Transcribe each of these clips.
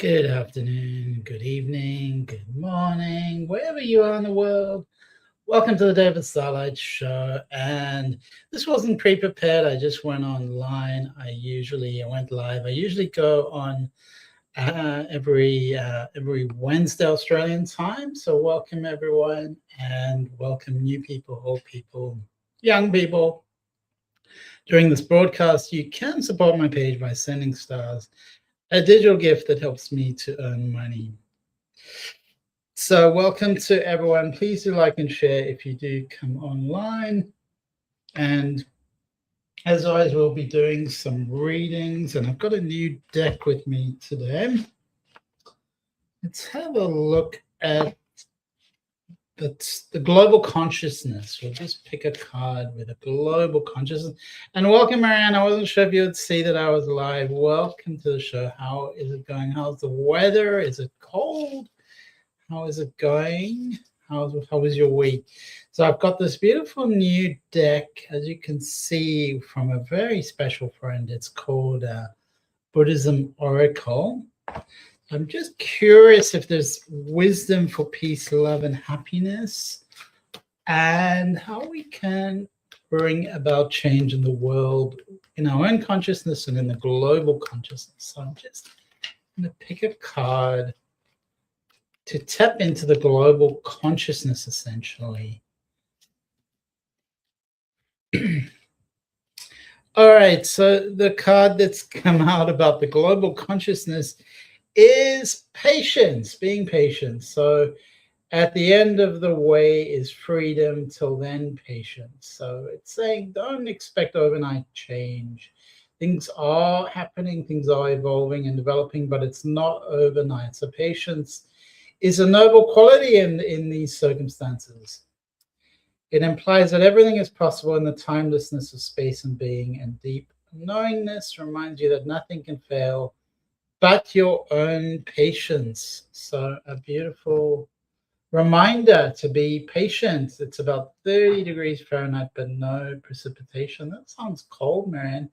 Good afternoon, good evening, good morning, wherever you are in the world. Welcome to the David Starlyte Show. And this wasn't pre-prepared. I just went online. I went live. I usually go on every Wednesday Australian time. So welcome everyone, and welcome new people, old people, young people. During this broadcast, you can support my page by sending stars, a digital gift that helps me to earn money. So welcome to everyone. Please do like and share if you do come online. And as always, we'll be doing some readings. And I've got a new deck with me today. Let's have a look at the global consciousness. We'll just pick a card with a global consciousness. And welcome, Marianne. I wasn't sure if you would see that I was live. Welcome to the show. How is it going? How's the weather? Is it cold? How is it going? How was your week? So I've got this beautiful new deck, as you can see, from a very special friend. It's called Buddhism Oracle. I'm just curious if there's wisdom for peace, love, and happiness, and how we can bring about change in the world, in our own consciousness and in the global consciousness. So I'm just going to pick a card to tap into the global consciousness, essentially. All right, so the card that's come out about the global consciousness is patience, being patient. So at the end of the way is freedom, till then patience. So it's saying don't expect overnight change. Things are happening, things are evolving and developing, but it's not overnight. So patience is a noble quality in these circumstances. It implies that everything is possible in the timelessness of space and being, and deep knowingness reminds you that nothing can fail but your own patience. So a beautiful reminder to be patient. It's about 30 degrees Fahrenheit, but no precipitation. That sounds cold, Marianne.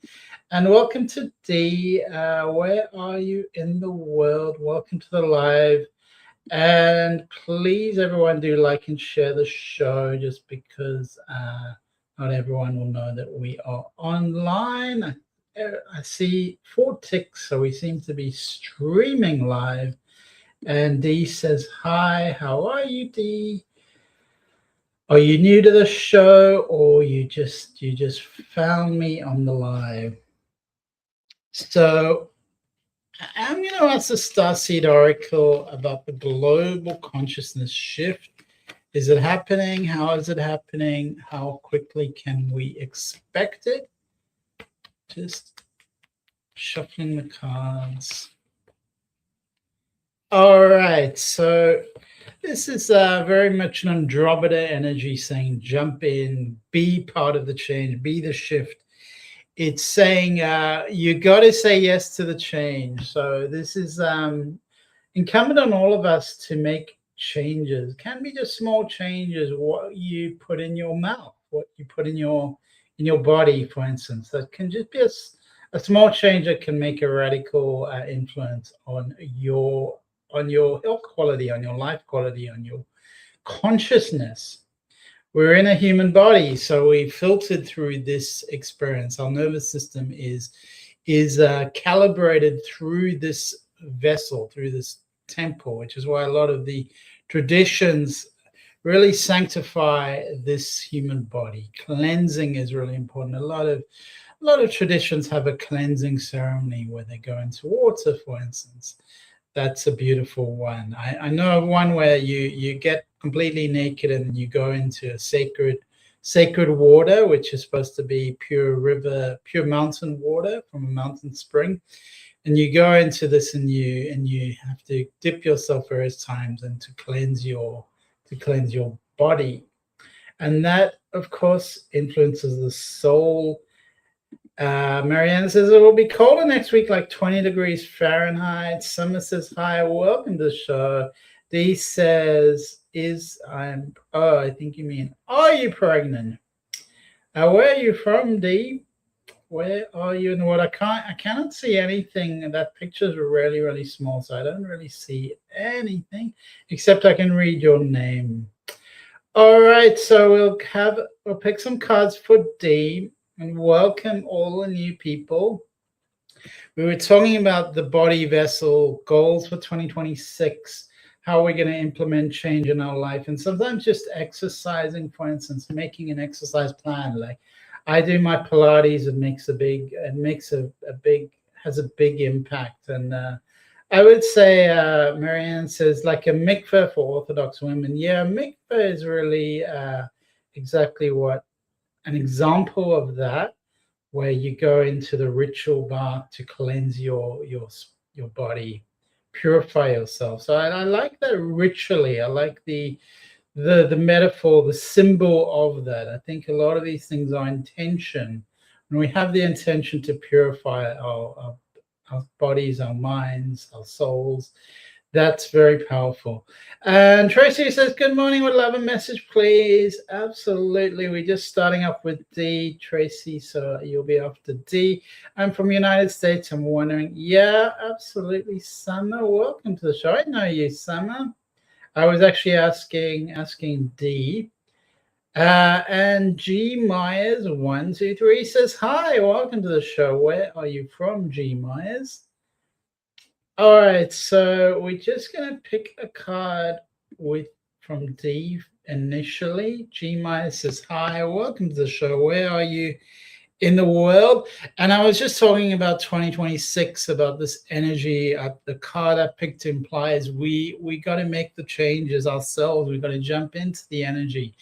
And welcome to Dee. Where are you in the world? Welcome to the live. And please, everyone, do like and share the show, just because not everyone will know that we are online. I see 4 ticks, so we seem to be streaming live. And Dee says, hi, how are you, Dee? Are you new to the show, or you just found me on the live? So I'm going to ask the Starseed Oracle about the global consciousness shift. Is it happening? How is it happening? How quickly can we expect it? Just shuffling the cards. All right, so this is very much an Andromeda energy saying jump in, be part of the change, be the shift. It's saying you got to say yes to the change. So this is incumbent on all of us to make changes. It can be just small changes, what you put in your mouth, what you put in your body, for instance. That can just be a small change that can make a radical influence on your health quality, on your life quality, on your consciousness. We're in a human body, so we filtered through this experience. Our nervous system is calibrated through this vessel, through this temple, which is why a lot of the traditions really sanctify this human body. Cleansing is really important. A lot of traditions have a cleansing ceremony where they go into water, for instance. That's a beautiful one. I know of one where you get completely naked and you go into a sacred water, which is supposed to be pure mountain water from a mountain spring. And you go into this and you have to dip yourself various times and to cleanse your body. And that, of course, influences the soul. Marianne says it will be colder next week, like 20 degrees Fahrenheit. Summer says, hi, welcome to the show. Dee says, I think you mean, are you pregnant? Where are you from, Dee? Where are you in the world? I cannot see anything. That picture's really, really small, so I don't really see anything, except I can read your name. All right, so we'll pick some cards for D and welcome all the new people. We were talking about the body vessel goals for 2026, how we're going to implement change in our life, and sometimes just exercising, for instance, making an exercise plan. Like I do my Pilates, has a big impact. And I would say, Marianne says, like a mikveh for Orthodox women. Yeah, mikveh is really exactly what an example of that, where you go into the ritual bath to cleanse your body, purify yourself. So I like that ritually. I like the metaphor, the symbol of that. I think a lot of these things are intention. When we have the intention to purify our bodies, our minds, our souls, that's very powerful. And Tracy says, good morning, would love a message, please. Absolutely. We're just starting off with D, Tracy, so you'll be after D. I'm from the United States. I'm wondering, yeah, absolutely. Summer, welcome to the show. I know you, Summer. I was actually asking D. And G Myers 123 says, hi, welcome to the show. Where are you from, G Myers? All right, so we're just gonna pick a card from D initially. G Myers says, hi, welcome to the show. Where are you in the world? And I was just talking about 2026, about this energy. The card I picked implies we got to make the changes ourselves. We got to jump into the energy.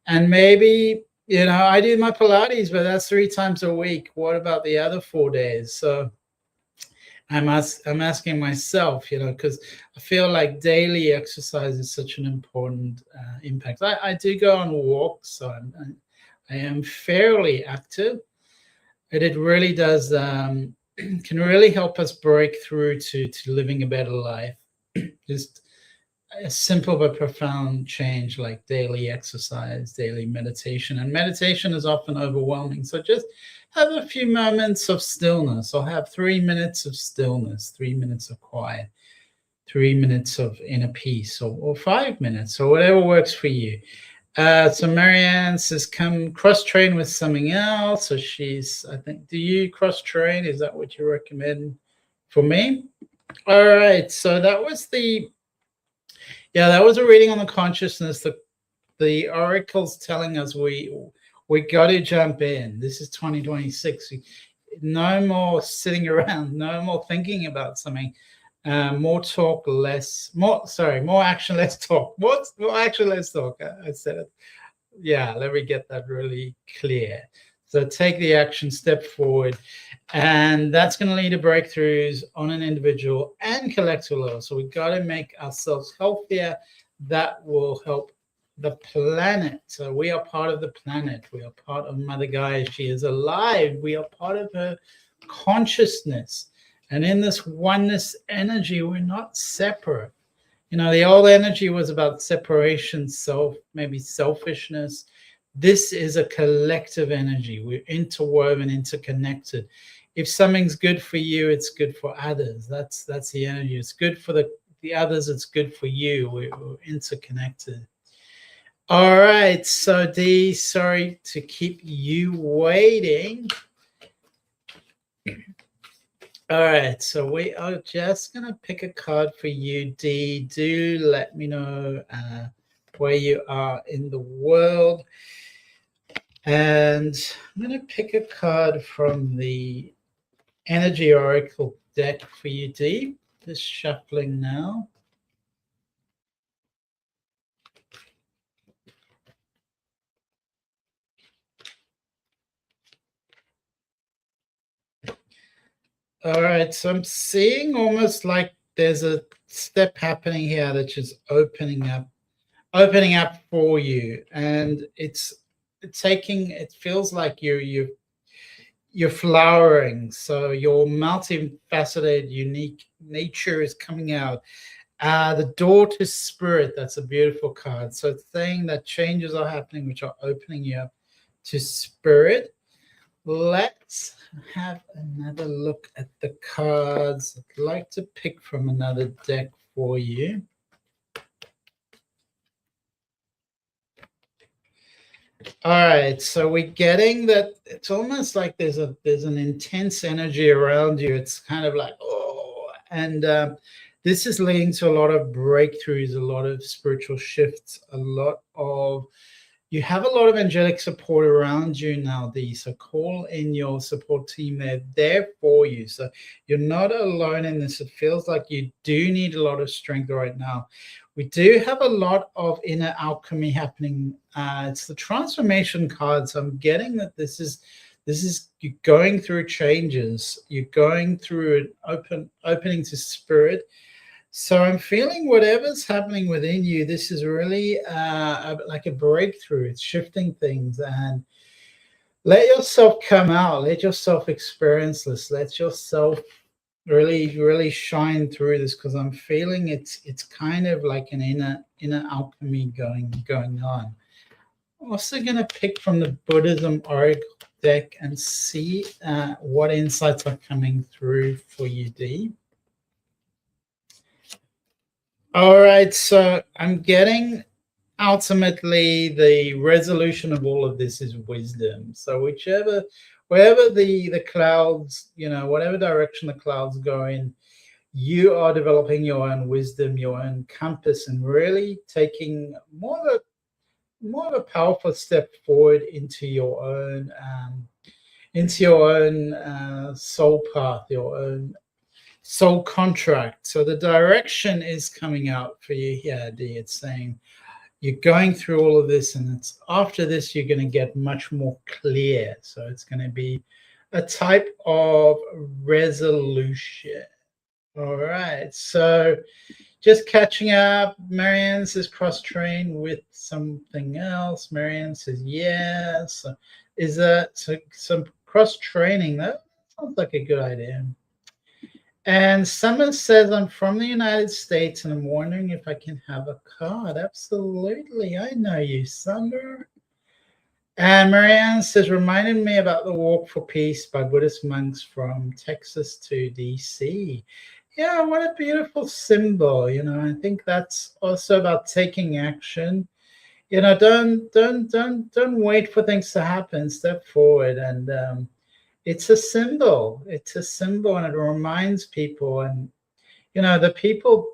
And maybe, I do my Pilates, but that's 3 times a week. What about the other 4 days? So I'm asking myself, because I feel like daily exercise is such an important impact. I do go on walks, so I am fairly active, but it really does can really help us break through to living a better life. Just a simple but profound change like daily exercise, daily meditation. And meditation is often overwhelming. So just have a few moments of stillness, or have 3 minutes of stillness, 3 minutes of quiet, 3 minutes of inner peace, or 5 minutes, or whatever works for you. So Marianne says, come cross-train with something else. So I think, do you cross-train? Is that what you recommend for me? All right. So that was a reading on the consciousness. The oracle's telling us we got to jump in. This is 2026. No more sitting around. No more thinking about something. More talk, more action, less talk. More action, less talk? I said it. Yeah, let me get that really clear. So take the action, step forward, and that's going to lead to breakthroughs on an individual and collective level. So we've got to make ourselves healthier. That will help the planet. So we are part of the planet. We are part of Mother Gaia. She is alive. We are part of her consciousness. And in this oneness energy, we're not separate. The old energy was about separation, maybe selfishness. This is a collective energy. We're interwoven, interconnected. If something's good for you, it's good for others. That's the energy. It's good for the others. It's good for you. We're interconnected. All right. So D, sorry to keep you waiting. All right, so we are just going to pick a card for you, D. Do let me know where you are in the world. And I'm going to pick a card from the Energy Oracle deck for you, D. Just shuffling now. All right, so I'm seeing almost like there's a step happening here that's just opening up for you, and it feels like you're flowering. So your multifaceted, unique nature is coming out. The door to spirit, that's a beautiful card. So it's saying that changes are happening which are opening you up to spirit. let's have another look at the cards. I'd like to pick from another deck for you. All right, so we're getting that it's almost like there's an intense energy around you. It's kind of like, oh, and this is leading to a lot of breakthroughs, a lot of spiritual shifts, you have a lot of angelic support around you now, Dee. So call in your support team. They're there for you. So you're not alone in this. It feels like you do need a lot of strength right now. We do have a lot of inner alchemy happening. It's the transformation cards. I'm getting that this is you're going through changes. You're going through an opening to spirit. So I'm feeling whatever's happening within you, this is really like a breakthrough. It's shifting things, and let yourself come out. Let yourself experience this. Let yourself really shine through this, because I'm feeling it's kind of like an inner alchemy going on. I'm also going to pick from the Buddhism Oracle deck and see what insights are coming through for you, Dee. All right, so I'm getting ultimately the resolution of all of this is wisdom. So wherever the clouds, whatever direction the clouds go in, you are developing your own wisdom, your own compass, and really taking more of a powerful step forward into your own soul path, your own soul contract. So the direction is coming out for you here, Dee. It's saying you're going through all of this, and it's after this you're going to get much more clear. So it's going to be a type of resolution. All right, so just catching up. Marianne says cross-train with something else. Marianne says yes. Is that some cross-training? That sounds like a good idea. And Summer says, I'm from the United States and I'm wondering if I can have a card. Absolutely. I know you, Summer. And Marianne says, reminded me about the Walk for Peace by Buddhist monks from Texas to DC. Yeah, what a beautiful symbol. I think that's also about taking action. Don't wait for things to happen. Step forward, and it's a symbol. It's a symbol, and it reminds people. And the people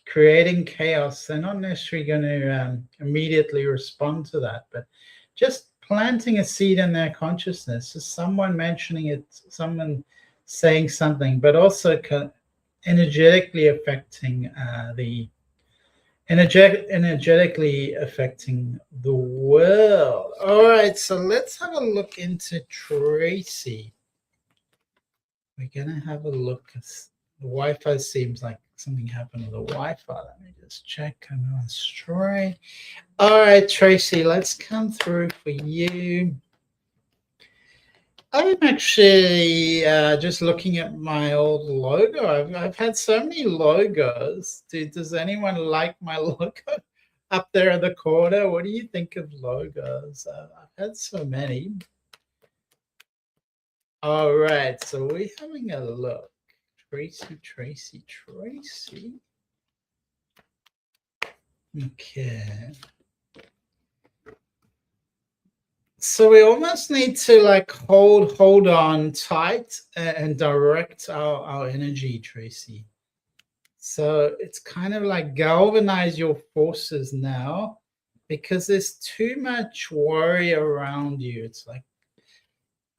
creating chaos, they're not necessarily going to immediately respond to that, but just planting a seed in their consciousness is someone mentioning it, someone saying something, but also energetically affecting energetically affecting the world. All right, so let's have a look into Tracy. We're gonna have a look. The Wi-Fi seems like something happened to the Wi-Fi. Let me just check. I'm on straight. All right, Tracy, let's come through for you. I'm actually just looking at my old logo. I've had so many logos. Does anyone like my logo up there in the corner? What do you think of logos? I've had so many. All right, so we're having a look. Tracy. Okay. So we almost need to hold on tight and direct our energy, Tracy. So it's kind of like galvanize your forces now, because there's too much worry around you. It's like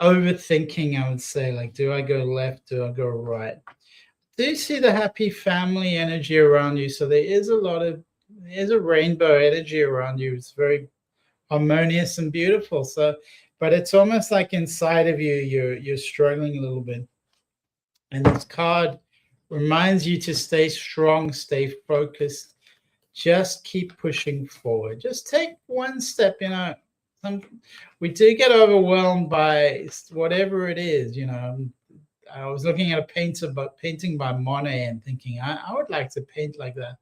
overthinking, I would say. Like, do I go left? Do I go right? Do you see the happy family energy around you? So there's a rainbow energy around you. It's very harmonious and beautiful. So, but it's almost like inside of you, you're struggling a little bit. And this card reminds you to stay strong, stay focused, just keep pushing forward. Just take one step. We do get overwhelmed by whatever it is. I was looking at a painting by Monet and thinking, I would like to paint like that.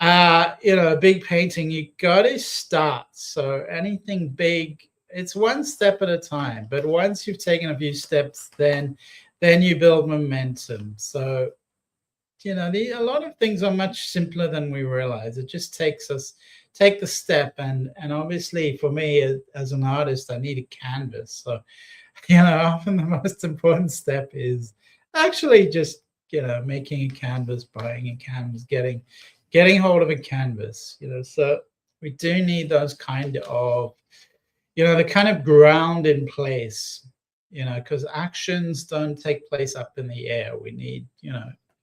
A big painting, you got to start. So anything big, it's one step at a time. But once you've taken a few steps, then you build momentum. So a lot of things are much simpler than we realize. It just take the step, and obviously for me as an artist, I need a canvas. So often the most important step is actually just making a canvas, buying a canvas, getting hold of a canvas. So we do need those kind of the kind of ground in place, because actions don't take place up in the air. We need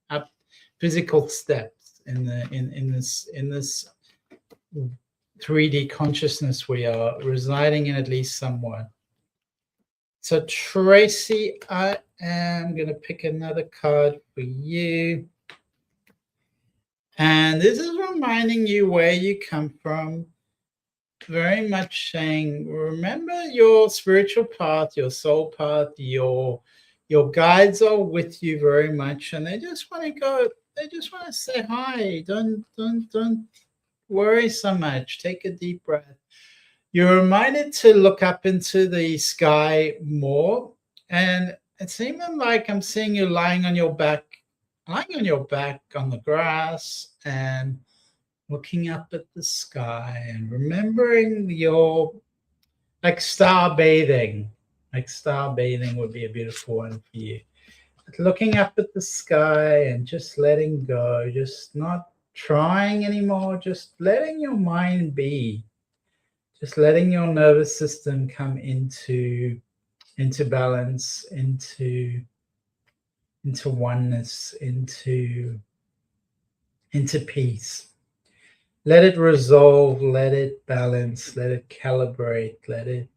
up physical steps in this 3D consciousness we are residing in, at least somewhat. So Tracy, I am going to pick another card for you. And this is reminding you where you come from. Very much saying, remember your spiritual path, your soul path, your guides are with you very much, and they just want to say hi. Don't worry so much. Take a deep breath. You're reminded to look up into the sky more, and it's even like I'm seeing you lying on your back on the grass and looking up at the sky and remembering your star bathing. Star bathing would be a beautiful one for you. Looking up at the sky and just letting go, just not trying anymore, just letting your mind be. Just letting your nervous system come into balance, into oneness, into peace. Let it resolve, let it balance, let it calibrate, let it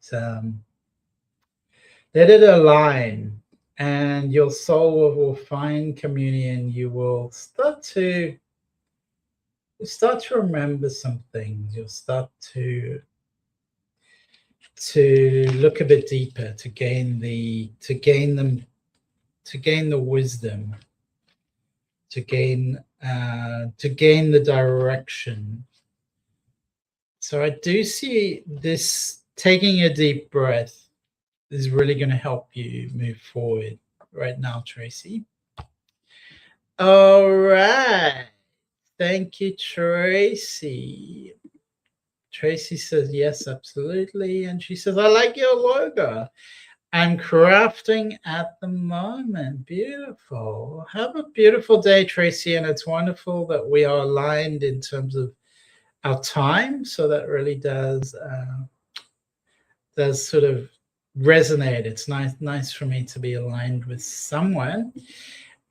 align, and your soul will find communion. You will start to remember some things. You'll start to look a bit deeper, to gain the wisdom, to gain the direction. So I do see this taking a deep breath is really going to help you move forward right now, Tracy. All right. Thank you, Tracy. Tracy says, yes, absolutely. And she says, I like your logo. I'm crafting at the moment. Beautiful. Have a beautiful day, Tracy. And it's wonderful that we are aligned in terms of our time. So that really does sort of resonate. It's nice for me to be aligned with someone.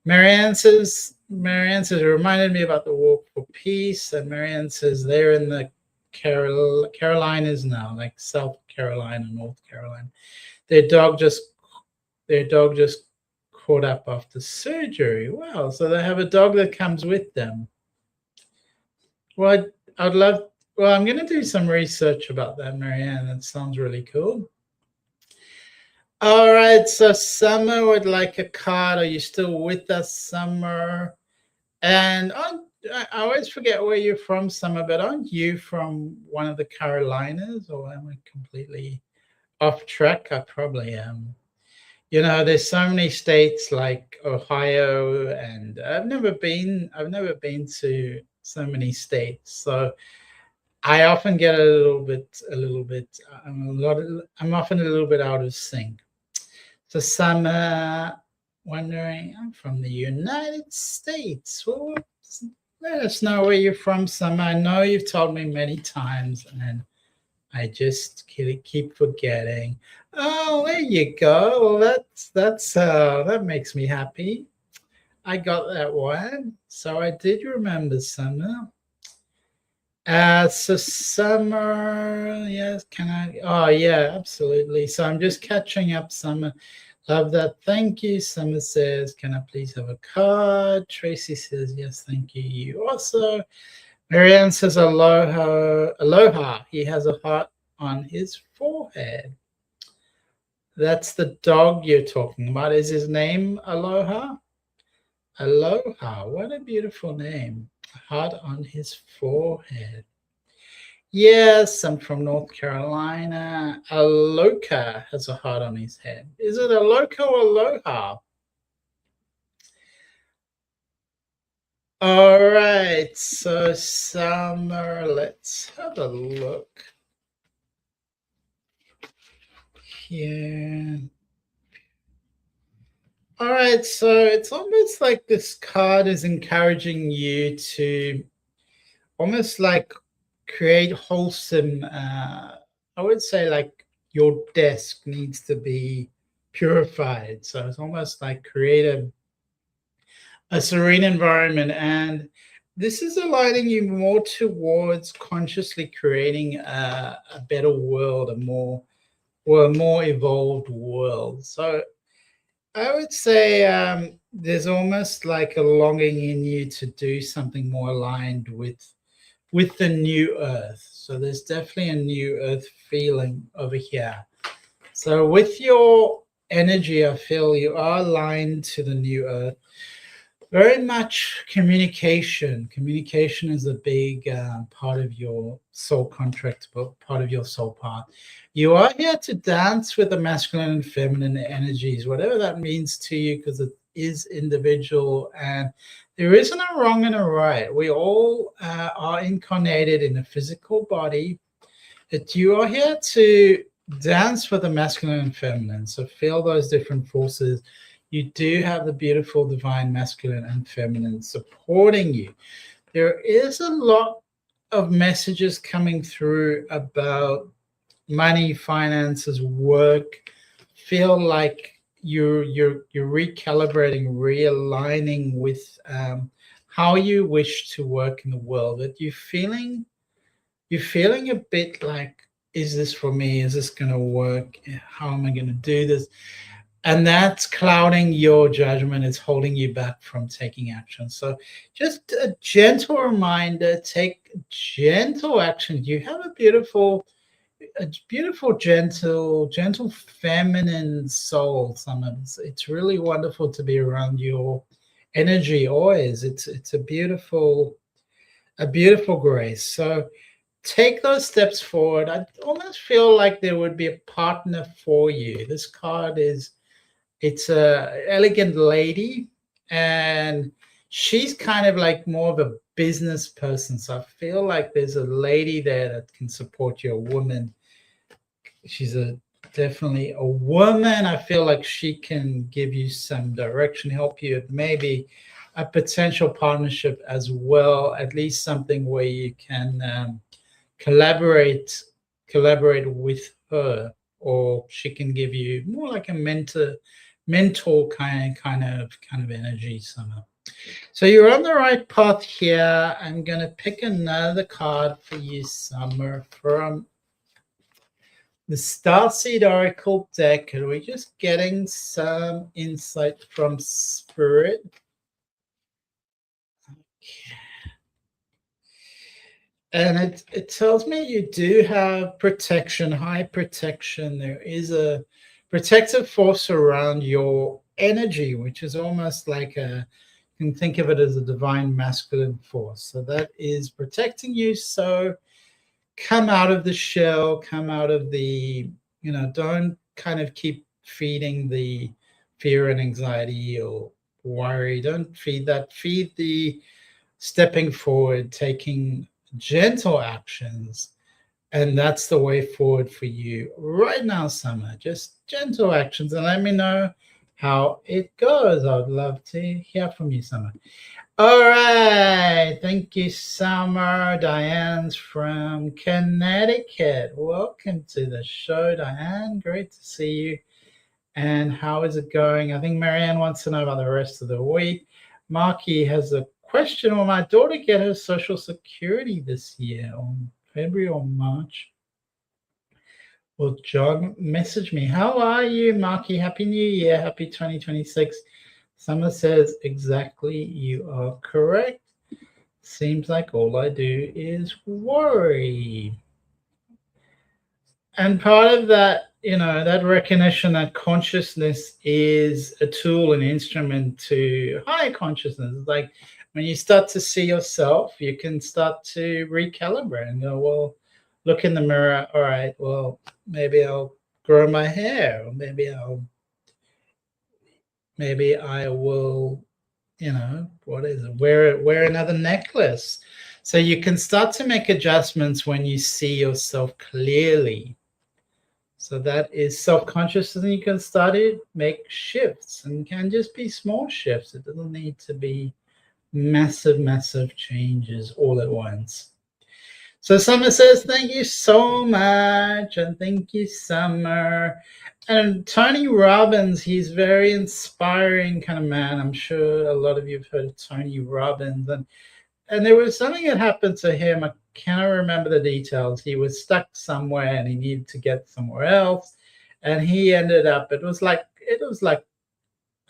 Marianne says, it reminded me about the Walk for Peace. And Marianne says they're in the Carolinas now, like South Carolina, North Carolina. Their dog just caught up after surgery. Wow. So they have a dog that comes with them. Well, I'm going to do some research about that, Marianne. That sounds really cool. All right. So Summer would like a card. Are you still with us, Summer? And I always forget where you're from, Summer, but aren't you from one of the Carolinas, or am I completely off track? I probably am. There's so many states like Ohio, and I've never been to so many states. So I often get I'm often a little bit out of sync. So Summer wondering, I'm from the United States. Well, let us know where you're from, Summer. I know you've told me many times, and I just keep forgetting. Oh, there you go. Well, that makes me happy. I got that one. So I did remember Summer. So Summer, yes, can I? Oh, yeah, absolutely. So I'm just catching up, Summer. Love that. Thank you. Summer says, can I please have a card? Tracy says, yes, thank you. You also. Marianne says, aloha. Aloha. He has a heart on his forehead. That's the dog you're talking about. Is his name Aloha? Aloha. What a beautiful name. A heart on his forehead. Yes, I'm from North Carolina. Aloka has a heart on his head. Is it Aloka or Aloha? All right, so Summer, let's have a look here. All right, so it's almost like this card is encouraging you to almost like create wholesome, I would say like your desk needs to be purified. So it's almost like create a serene environment. And this is aligning you more towards consciously creating a better world, a more evolved world. So I would say there's almost like a longing in you to do something more aligned with the new earth. So there's definitely a new earth feeling over here. So with your energy, I feel you are aligned to the new earth. Very much communication. Communication is a big part of your soul contract, part of your soul path. You are here to dance with the masculine and feminine energies, whatever that means to you, because it is individual and there isn't a wrong and a right. We all are incarnated in a physical body, that you are here to dance with the masculine and feminine. So feel those different forces. You do have the beautiful divine masculine and feminine supporting you. There is a lot of messages coming through about money, finances, work. Feel like you're recalibrating, realigning with how you wish to work in the world. That you're feeling a bit like, is this for me? Is this going to work? How am I going to do this? And that's clouding your judgment. It's holding you back from taking action. So just a gentle reminder, take gentle action. You have a beautiful, gentle feminine soul. It's really wonderful to be around your energy always. It's a beautiful grace. So take those steps forward. I almost feel like there would be a partner for you. This card is, it's a elegant lady, and she's kind of like more of a business person. So I feel like there's a lady there that can support you, a woman. She's definitely a woman. I feel like she can give you some direction, help you with maybe a potential partnership as well, at least something where you can collaborate with her, or she can give you more like a mentor kind of energy somehow. So you're on the right path here. I'm going to pick another card for you, Summer, from the Starseed Oracle deck. Are we just getting some insight from Spirit? Okay. And it tells me you do have protection, high protection. There is a protective force around your energy, which is almost like you can think of it as a divine masculine force. So that is protecting you. So come out of the shell, come out of the, don't kind of keep feeding the fear and anxiety or worry. Don't feed that. Feed the stepping forward, taking gentle actions. And that's the way forward for you right now, Summer. Just gentle actions, and let me know how it goes. I would love to hear from you, Summer. All right. Thank you, Summer. Diane's from Connecticut. Welcome to the show, Diane. Great to see you. And how is it going? I think Marianne wants to know about the rest of the week. Marky has a question. Will my daughter get her Social Security this year, on February or March? Well, John, message me. How are you, Marky? Happy New Year. Happy 2026. Summer says, exactly, you are correct. Seems like all I do is worry. And part of that, that recognition that consciousness is a tool, an instrument to higher consciousness. It's like when you start to see yourself, you can start to recalibrate and go, well, look in the mirror. All right, well, maybe I'll grow my hair, or maybe I will, what is it? Wear another necklace. So you can start to make adjustments when you see yourself clearly. So that is self-conscious, and you can start to make shifts, and can just be small shifts. It doesn't need to be massive changes all at once. So Summer says, thank you so much. And thank you, Summer. And Tony Robbins, he's very inspiring kind of man. I'm sure a lot of you have heard of Tony Robbins. And there was something that happened to him. I cannot remember the details. He was stuck somewhere and he needed to get somewhere else. And he ended up, it was like,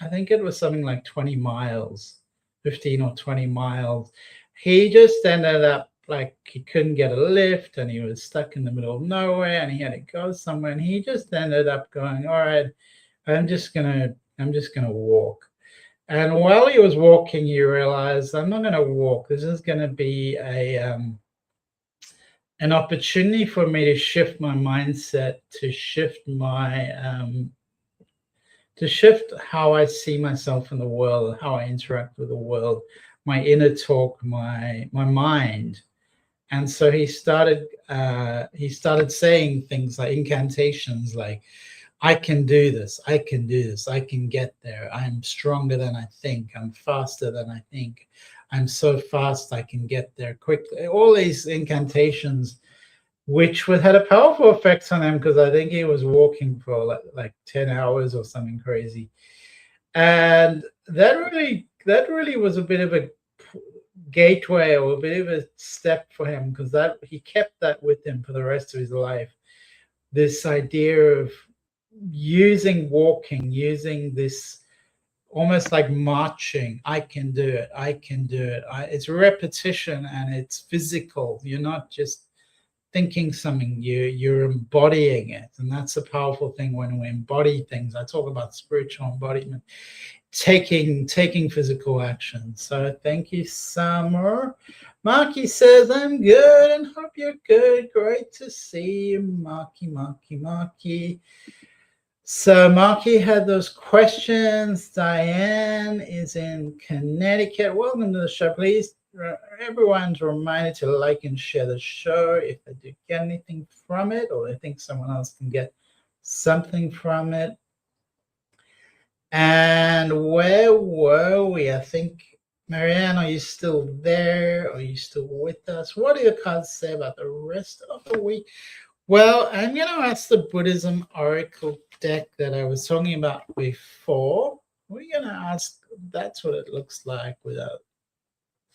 I think it was something like 20 miles, 15 or 20 miles. He just ended up like he couldn't get a lift and he was stuck in the middle of nowhere and he had to go somewhere, and he just ended up going, all right, I'm just gonna walk. And while he was walking, he realized, I'm not gonna walk. This is gonna be an opportunity for me to shift my mindset, to shift how I see myself in the world, how I interact with the world, my inner talk, my mind. And so he started saying things like incantations, like, I can do this, I can do this, I can get there, I'm stronger than I think, I'm faster than I think, I'm so fast I can get there quickly. All these incantations, which had a powerful effect on him, because I think he was walking for like 10 hours or something crazy. And that really was a bit of a gateway, or a bit of a step for him, because that he kept that with him for the rest of his life. This idea of using this almost like marching. I can do it. I can do it. It's repetition and it's physical. You're not just thinking something, you're embodying it. And that's a powerful thing when we embody things. I talk about spiritual embodiment, taking physical action. So thank you, Summer. Marky says, I'm good and hope you're good. Great to see you, Marky. So Marky had those questions. Diane is in Connecticut. Welcome to the show. Please, everyone's reminded to like and share the show if they do get anything from it, or they think someone else can get something from it. And where were we? I think, Marianne, are you still there? Are you still with us? What do your cards say about the rest of the week? Well, I'm going to ask the Buddhism Oracle deck that I was talking about before. We're going to ask, that's what it looks like without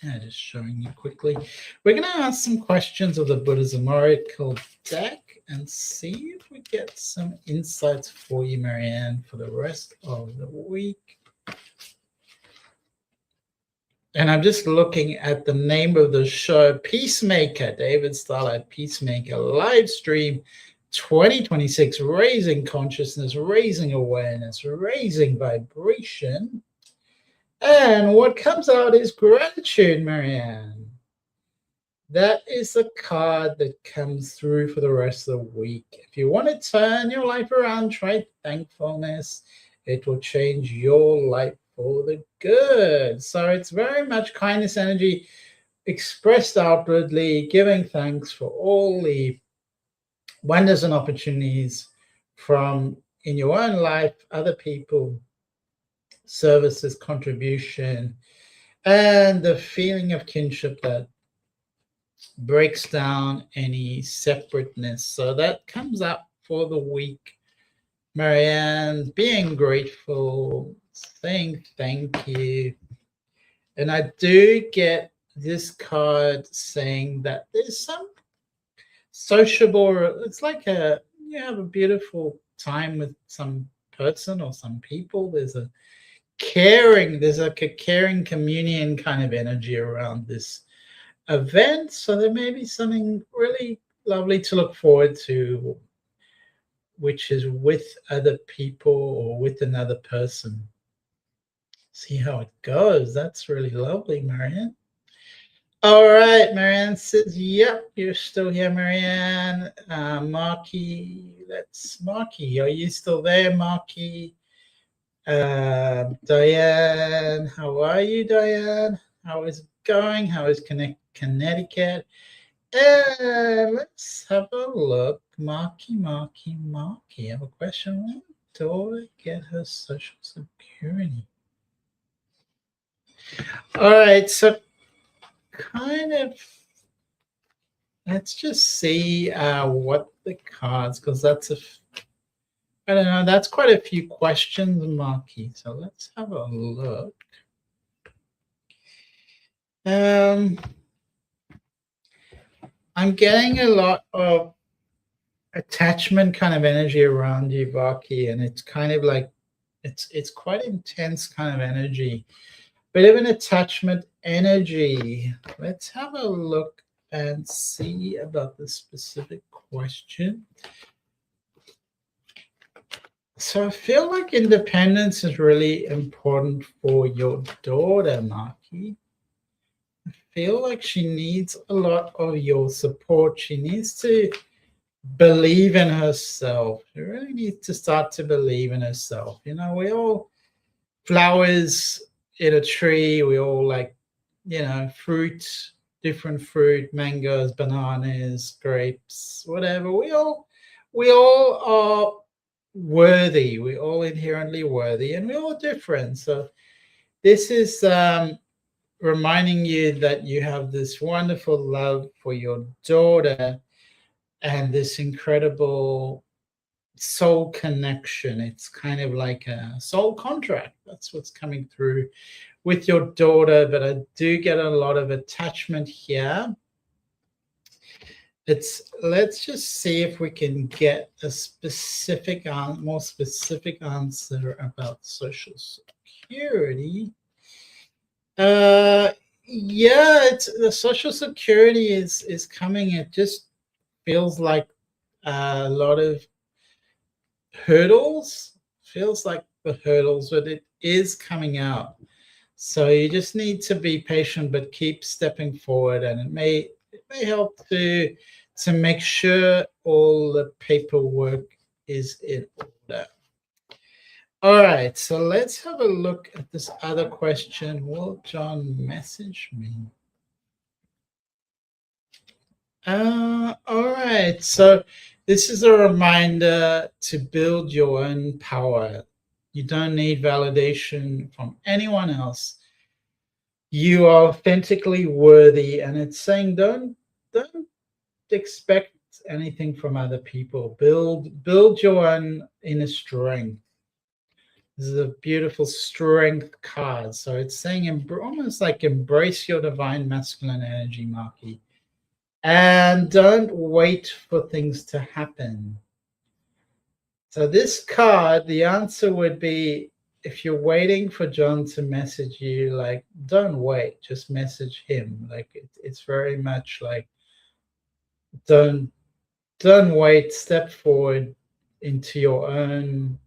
just showing you quickly. We're going to ask some questions of the Buddhism Oracle deck and see if we get some insights for you, Marianne, for the rest of the week. And I'm just looking at the name of the show, Peacemaker, David Starlyte, Peacemaker, live stream 2026, raising consciousness, raising awareness, raising vibration. And what comes out is gratitude, Marianne. That is the card that comes through for the rest of the week. If you want to turn your life around, try thankfulness. It will change your life for the good. So it's very much kindness energy expressed outwardly, giving thanks for all the wonders and opportunities from in your own life, other people, services, contribution, and the feeling of kinship that breaks down any separateness. So that comes up for the week. Marianne, being grateful, saying thank you. And I do get this card saying that there's some sociable, it's like you have a beautiful time with some person or some people. There's a caring communion kind of energy around this event. So there may be something really lovely to look forward to, which is with other people or with another person. See how it goes. That's really lovely, Marianne. All right, Marianne says, yep, you're still here, Marianne. Marky, Marky. Are you still there, Marky? Diane, how are you, Diane? How is it going? How is Connecticut? And let's have a look. Marky. I have a question. When do I get her social security? All right, so kind of let's just see what the cards, because I don't know, that's quite a few questions, Marky. So let's have a look. I'm getting a lot of attachment kind of energy around you, Marky, and it's kind of like it's quite intense kind of energy. Bit of an attachment energy. Let's have a look and see about the specific question. So I feel like independence is really important for your daughter, Marky. I feel like she needs a lot of your support. She needs to believe in herself. She really needs to start to believe in herself. You know, we all flowers in a tree, we all like, you know, fruit, different fruit, mangoes, bananas, grapes, whatever. We all are worthy. We're all inherently worthy, and we're all different. So this is reminding you that you have this wonderful love for your daughter and this incredible soul connection. It's kind of like a soul contract. That's what's coming through with your daughter. But I do get a lot of attachment here. Let's just see if we can get a more specific answer about social security. Yeah, it's the social security is coming. It just feels like a lot of hurdles. Feels like the hurdles, but it is coming out. So you just need to be patient, but keep stepping forward, and it may help to make sure all the paperwork is in order. All right, so let's have a look at this other question. Will John message me? All right, so this is a reminder to build your own power. You don't need validation from anyone else. You are authentically worthy, and it's saying don't expect anything from other people. Build your own inner strength. This is a beautiful strength card. So it's saying almost like embrace your divine masculine energy, Marky. And don't wait for things to happen. So this card, the answer would be, if you're waiting for John to message you, like, don't wait, just message him. Like it's very much like, don't wait, step forward into your own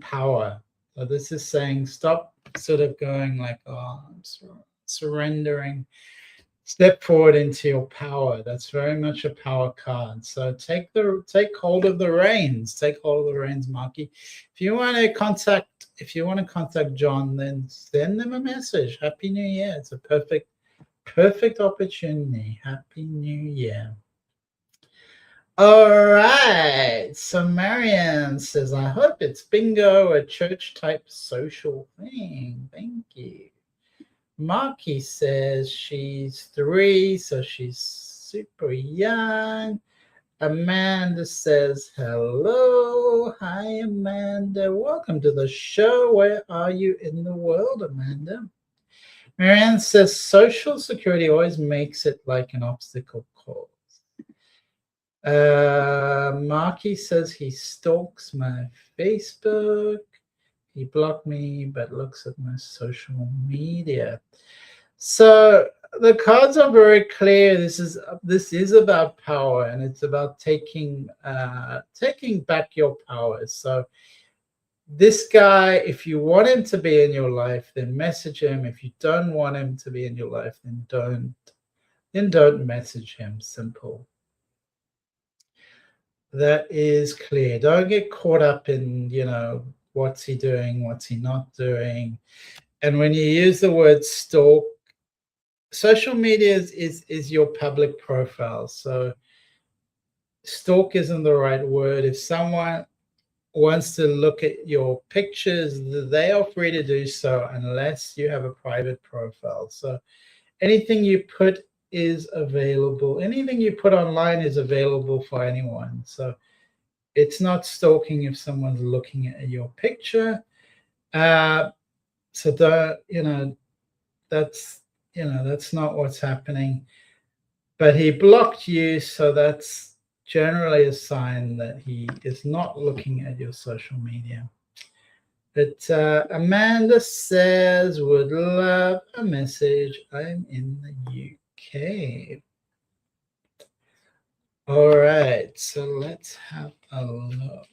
power. So this is saying stop sort of going like, oh, I'm surrendering. Step forward into your power. That's very much a power card. So take hold of the reins. Take hold of the reins, Marky. If you want to contact John, then send him a message. Happy New Year. It's a perfect opportunity. Happy New Year. All right. So Marianne says, I hope it's bingo, a church type social thing. Thank you. Marky says she's 3, so she's super young. Amanda says, hello. Hi, Amanda. Welcome to the show. Where are you in the world, Amanda? Marianne says, social security always makes it like an obstacle course. Marky says he stalks my Facebook. He blocked me, but looks at my social media. So the cards are very clear. This is about power, and it's about taking back your power. So this guy, if you want him to be in your life, then message him. If you don't want him to be in your life, then don't message him. Simple. That is clear. Don't get caught up in, what's he doing, what's he not doing. And when you use the word stalk, social media is your public profile. So stalk isn't the right word. If someone wants to look at your pictures, they are free to do so unless you have a private profile. So anything you put is available. Anything you put online is available for anyone. So it's not stalking if someone's looking at your picture. So that's not what's happening. But he blocked you, so that's generally a sign that he is not looking at your social media. But Amanda says, would love a message. I'm in the UK. All right, so let's have a look.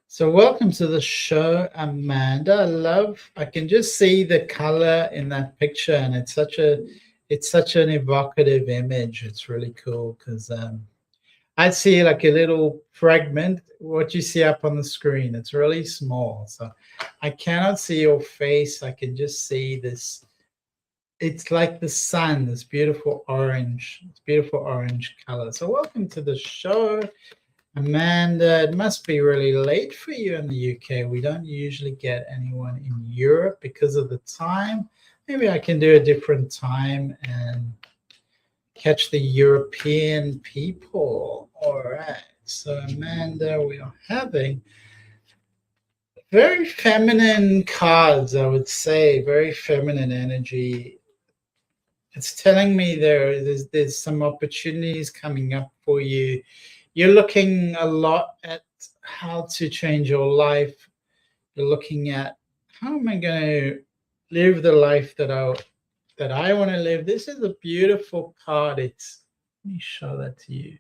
So welcome to the show, Amanda. I can just see the color in that picture, and it's such an evocative image. It's really cool because I see like a little fragment, what you see up on the screen. It's really small, so I cannot see your face. I can just see this. It's like the sun, this beautiful orange color. So welcome to the show, Amanda. It must be really late for you in the UK. We don't usually get anyone in Europe because of the time. Maybe I can do a different time and catch the European people. All right. So, Amanda, we are having very feminine cards, I would say, very feminine energy. It's telling me there's some opportunities coming up for you. You're looking a lot at how to change your life. You're looking at how am I going to live the life that I want to live. This is a beautiful card. Let me show that to you.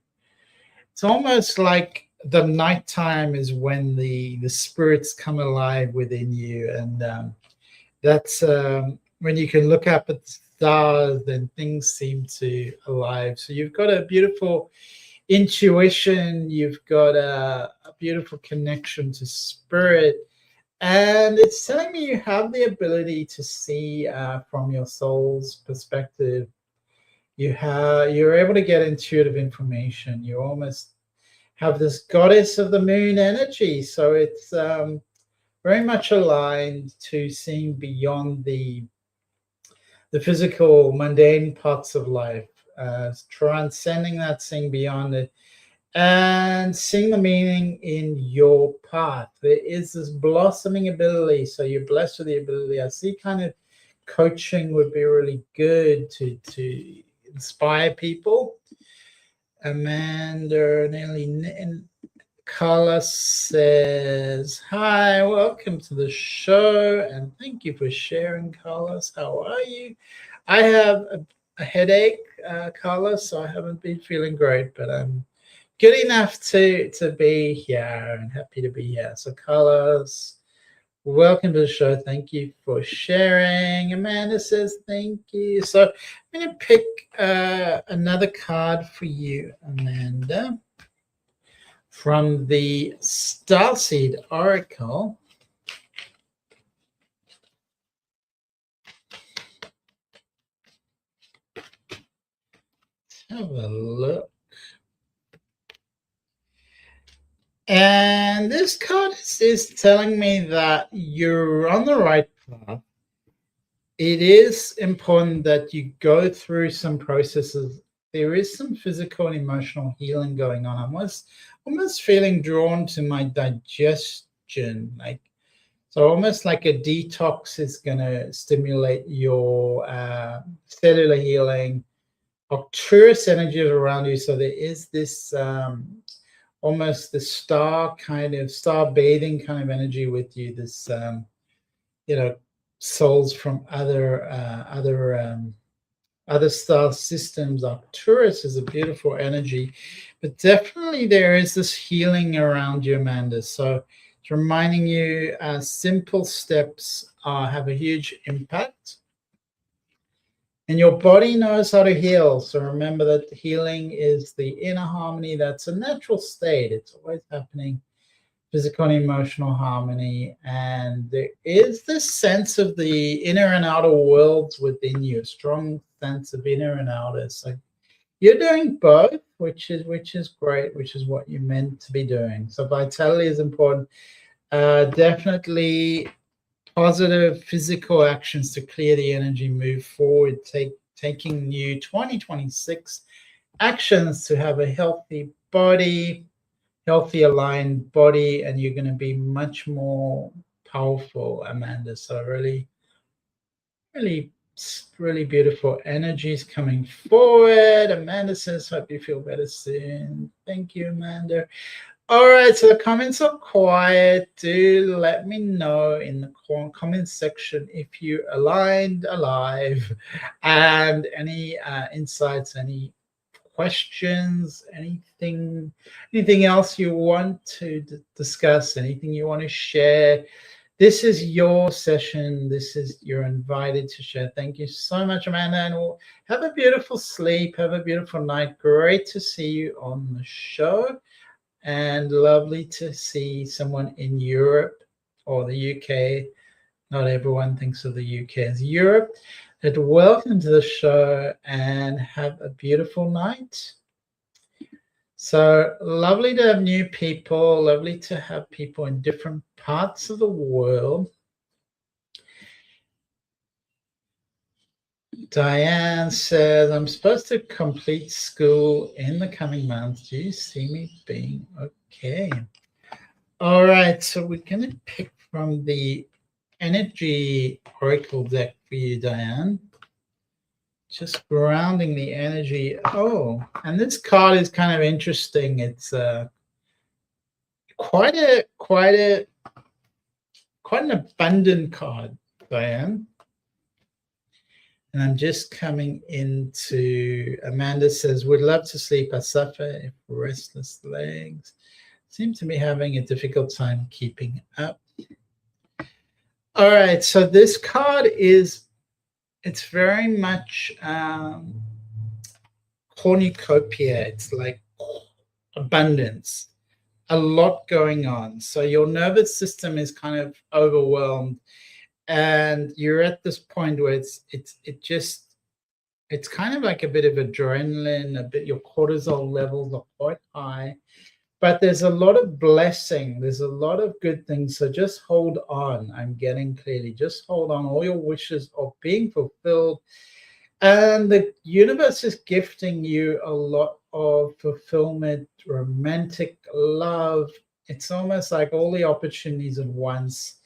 It's almost like the nighttime is when the spirits come alive within you, and that's when you can look up at the stars, then things seem to alive. So you've got a beautiful intuition, you've got a beautiful connection to spirit, and it's telling me you have the ability to see from your soul's perspective. You're able to get intuitive information. You almost have this goddess of the moon energy, so it's very much aligned to seeing beyond the physical mundane parts of life, transcending that, seeing beyond it, and seeing the meaning in your path. There is this blossoming ability, so you're blessed with the ability. I see kind of coaching would be really good to inspire people. Amanda Nelly Carla says, hi, welcome to the show, and thank you for sharing, Carlos. How are you? I have a headache, Carlos, so I haven't been feeling great, but I'm good enough to be here and happy to be here. So, Carlos, welcome to the show. Thank you for sharing. Amanda says thank you. So I'm going to pick another card for you, Amanda, from the Starseed Oracle. Let's have a look. And this card is telling me that you're on the right path. It is important that you go through some processes. There is some physical and emotional healing going on. I'm almost feeling drawn to my digestion, so almost like a detox is going to stimulate your cellular healing. Arcturus energy is around you, so there is this almost the star bathing kind of energy with you. This souls from other other star systems. Arcturus is a beautiful energy, but definitely there is this healing around you, Amanda. So it's reminding you simple steps have a huge impact. And your body knows how to heal. So remember that healing is the inner harmony. That's a natural state. It's always happening. Physical and emotional harmony. And there is this sense of the inner and outer worlds within you, a strong sense of inner and outer. So you're doing both, which is great, which is what you're meant to be doing. So vitality is important. Definitely positive physical actions to clear the energy, move forward, taking new 2026 actions to have a healthy body, healthy aligned body, and you're going to be much more powerful, Amanda. So really, really, really beautiful energies coming forward. Amanda says, hope you feel better soon. Thank you, Amanda. All right, so the comments are quiet. Do let me know in the comments section if you aligned, alive, and any insights, any questions, anything else you want to discuss, anything you want to share. This is your session. You're invited to share. Thank you so much, Amanda, and have a beautiful sleep. Have a beautiful night. Great to see you on the show. And lovely to see someone in Europe or the UK. Not everyone thinks of the UK as Europe. And welcome to the show and have a beautiful night. So lovely to have new people, lovely to have people in different parts of the world. Diane says, I'm supposed to complete school in the coming months. Do you see me being okay? All right, so we're going to pick from the energy oracle deck for you, Diane. Just grounding the energy. Oh, and this card is kind of interesting. It's quite an abundant card, Diane. And I'm just coming into, Amanda says, would love to sleep. I suffer if restless legs. Seem to be having a difficult time keeping up. All right, so this card it's very much cornucopia. It's like abundance, a lot going on. So your nervous system is kind of overwhelmed, and you're at this point where it's kind of like a bit of adrenaline, your cortisol levels are quite high. But there's a lot of blessing. There's a lot of good things. So just hold on. I'm getting clearly. Just hold on. All your wishes are being fulfilled. And the universe is gifting you a lot of fulfillment, romantic love. It's almost like all the opportunities at once.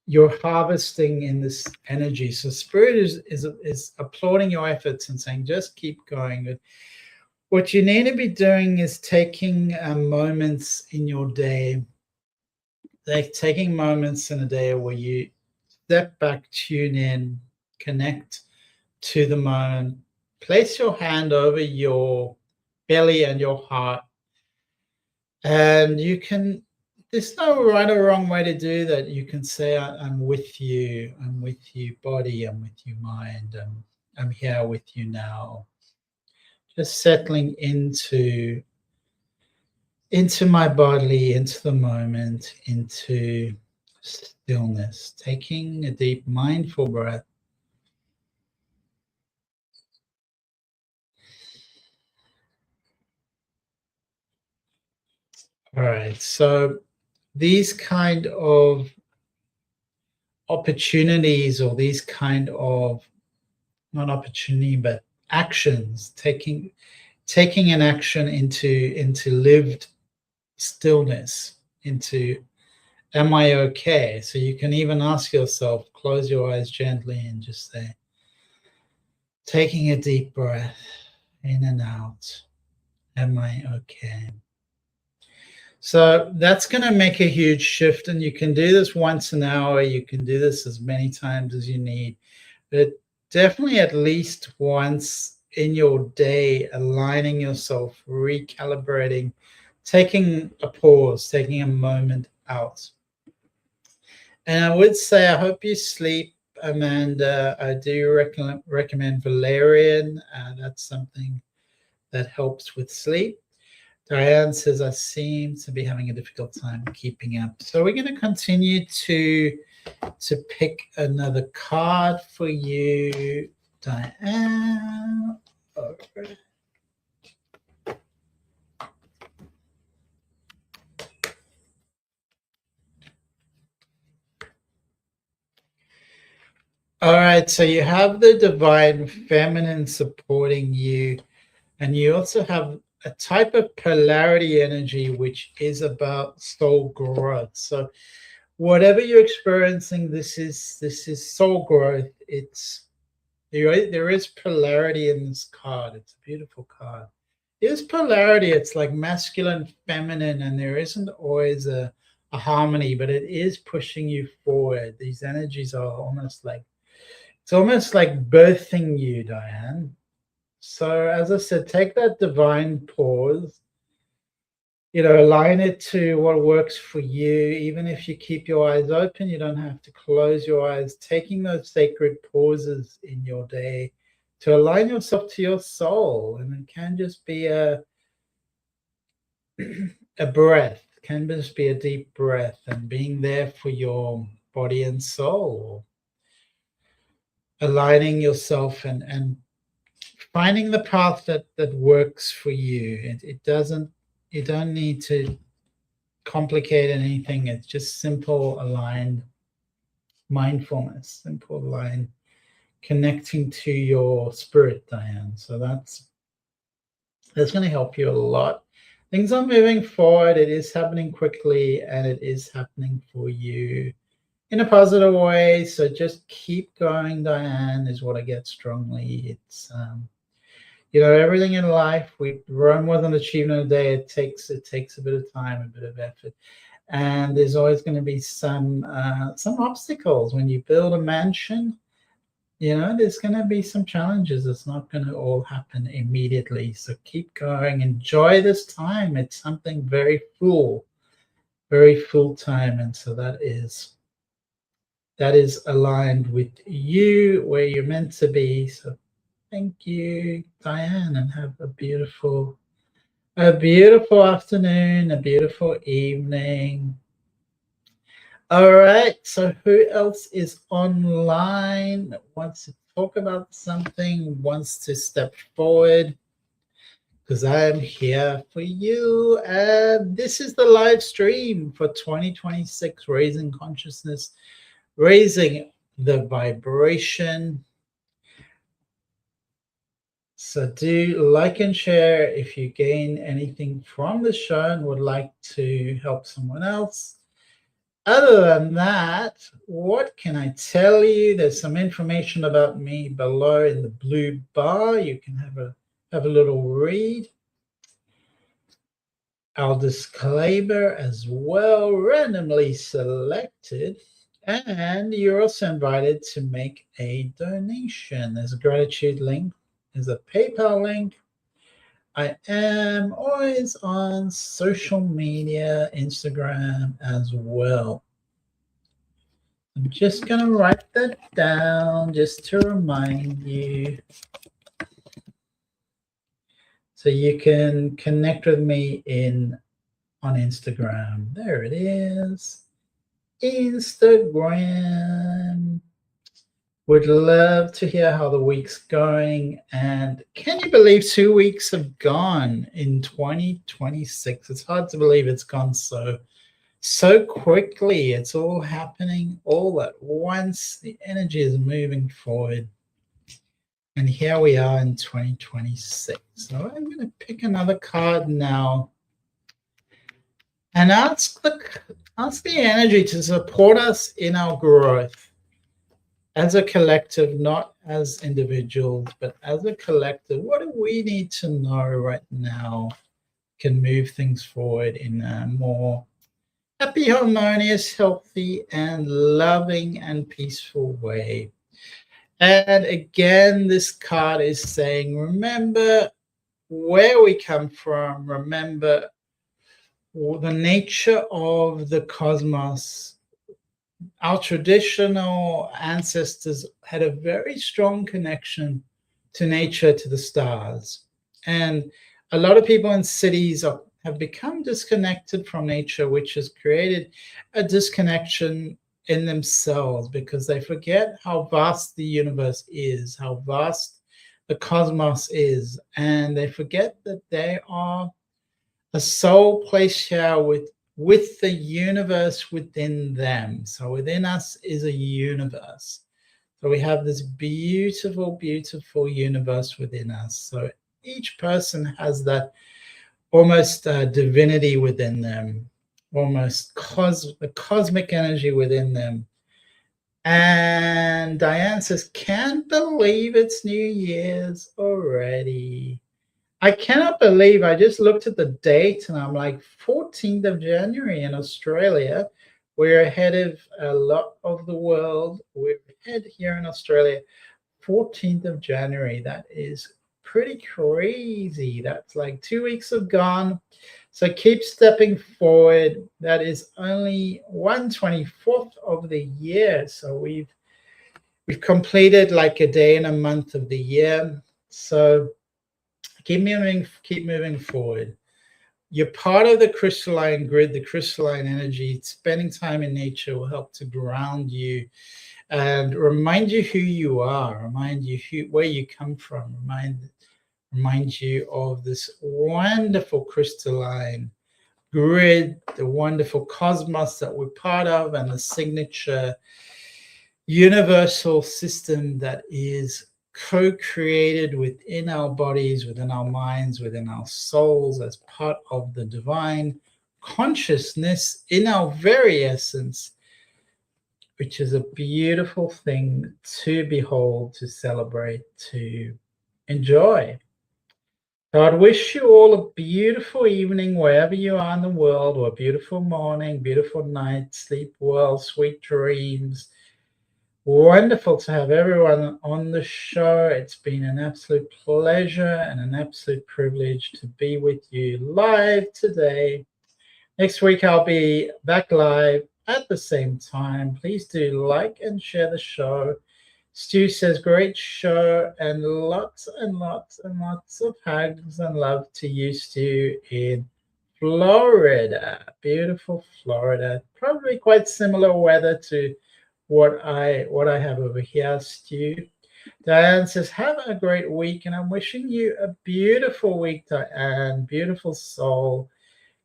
You're harvesting in this energy. So Spirit is applauding your efforts and saying, just keep going. What you need to be doing is taking moments in your day, like taking moments in a day where you step back, tune in, connect to the moment, place your hand over your belly and your heart. And there's no right or wrong way to do that. You can say, I'm with you, body, I'm with you, mind, I'm here with you now. Just settling into my body, into the moment, into stillness, taking a deep mindful breath. All right, so these kind of opportunities, or these kind of, not opportunity, but actions, taking an action into lived stillness, into am I okay? So you can even ask yourself, close your eyes gently and just say, taking a deep breath in and out, am I okay? So that's going to make a huge shift, and you can do this once an hour. You can do this as many times as you need, but definitely at least once in your day, aligning yourself, recalibrating, taking a pause, taking a moment out. And I would say, I hope you sleep, Amanda. I do recommend valerian. That's something that helps with sleep. Diane says, I seem to be having a difficult time keeping up. So we're going to continue to pick another card for you, Diane. Okay. All right, so you have the divine feminine supporting you, and you also have a type of polarity energy, which is about soul growth. So whatever you're experiencing, this is soul growth. It's there is polarity in this card. It's a beautiful card. There's polarity. It's like masculine, feminine, and there isn't always a harmony, but it is pushing you forward. These energies are almost like it's almost like birthing you, Diane. So as I said, take that divine pause, align it to what works for you. Even if you keep your eyes open, you don't have to close your eyes. Taking those sacred pauses in your day to align yourself to your soul. And it can just be a breath, it can just be a deep breath and being there for your body and soul. Aligning yourself and finding the path that works for you. You don't need to complicate anything. It's just simple, aligned mindfulness, simple, aligned connecting to your spirit, Diane. So that's going to help you a lot. Things are moving forward. It is happening quickly, and it is happening for you in a positive way. So just keep going, Diane, is what I get strongly. It's everything in life, we run with an achievement a day. It takes a bit of time, a bit of effort, and there's always going to be some obstacles when you build a mansion. There's going to be some challenges. It's not going to all happen immediately. So keep going. Enjoy this time. It's something very full time, and so that is aligned with you where you're meant to be. So thank you, Diane, and have a beautiful afternoon, a beautiful evening. All right, so who else is online, wants to talk about something, wants to step forward? Because I am here for you. And this is the live stream for 2026, Raising Consciousness, Raising the Vibration. So do like and share if you gain anything from the show and would like to help someone else. Other than that, what can I tell you? There's some information about me below in the blue bar. You can have a little read. Our disclaimer as well, randomly selected. And you're also invited to make a donation. There's a gratitude link. There's a PayPal link. I am always on social media, Instagram as well. I'm just going to write that down just to remind you. So you can connect with me on Instagram. There it is. Instagram. Would love to hear how the week's going. And can you believe 2 weeks have gone in 2026? It's hard to believe it's gone so quickly. It's all happening all at once. The energy is moving forward. And here we are in 2026. So I'm going to pick another card now and ask the energy to support us in our growth. As a collective, not as individuals, but as a collective, what do we need to know right now can move things forward in a more happy, harmonious, healthy, and loving and peaceful way? And again, this card is saying, remember where we come from, remember the nature of the cosmos. Our traditional ancestors had a very strong connection to nature, to the stars. And a lot of people in cities have become disconnected from nature, which has created a disconnection in themselves because they forget how vast the universe is, how vast the cosmos is, and they forget that they are a soul placed here with the universe within them. So within us is a universe. So we have this beautiful, beautiful universe within us. So each person has that almost divinity within them, almost the cosmic energy within them. And Diane says, can't believe it's New Year's already. I cannot believe I just looked at the date and I'm like 14th of January in Australia. We're ahead of a lot of the world. We're ahead here in Australia, 14th of January. That is pretty crazy. That's like 2 weeks have gone. So keep stepping forward. That is only 1/24th of the year. So we've completed like a day and a month of the year. So keep moving forward. You're part of the crystalline grid, the crystalline energy. Spending time in nature will help to ground you and remind you who you are, remind you where you come from, remind you of this wonderful crystalline grid, the wonderful cosmos that we're part of, and the signature universal system that is co-created within our bodies, within our minds, within our souls, as part of the divine consciousness in our very essence, which is a beautiful thing to behold, to celebrate, to enjoy. So I'd wish you all a beautiful evening wherever you are in the world, or a beautiful morning, beautiful night, sleep well, sweet dreams. Wonderful to have everyone on the show. It's been an absolute pleasure and an absolute privilege to be with you live today. Next week, I'll be back live at the same time. Please do like and share the show. Stu says, great show, and lots and lots and lots of hugs and love to you, Stu, in Florida. Beautiful Florida. Probably quite similar weather to what I have over here, Stu. Diane says, have a great week, and I'm wishing you a beautiful week, Diane. Beautiful soul.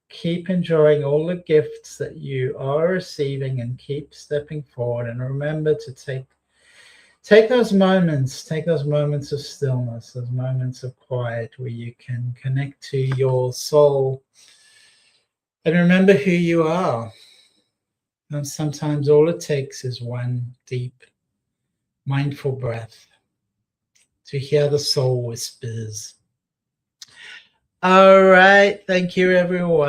Keep enjoying all the gifts that you are receiving and keep stepping forward. And remember to take those moments of stillness, those moments of quiet where you can connect to your soul and remember who you are. And sometimes all it takes is one deep, mindful breath to hear the soul whispers. All right. Thank you, everyone.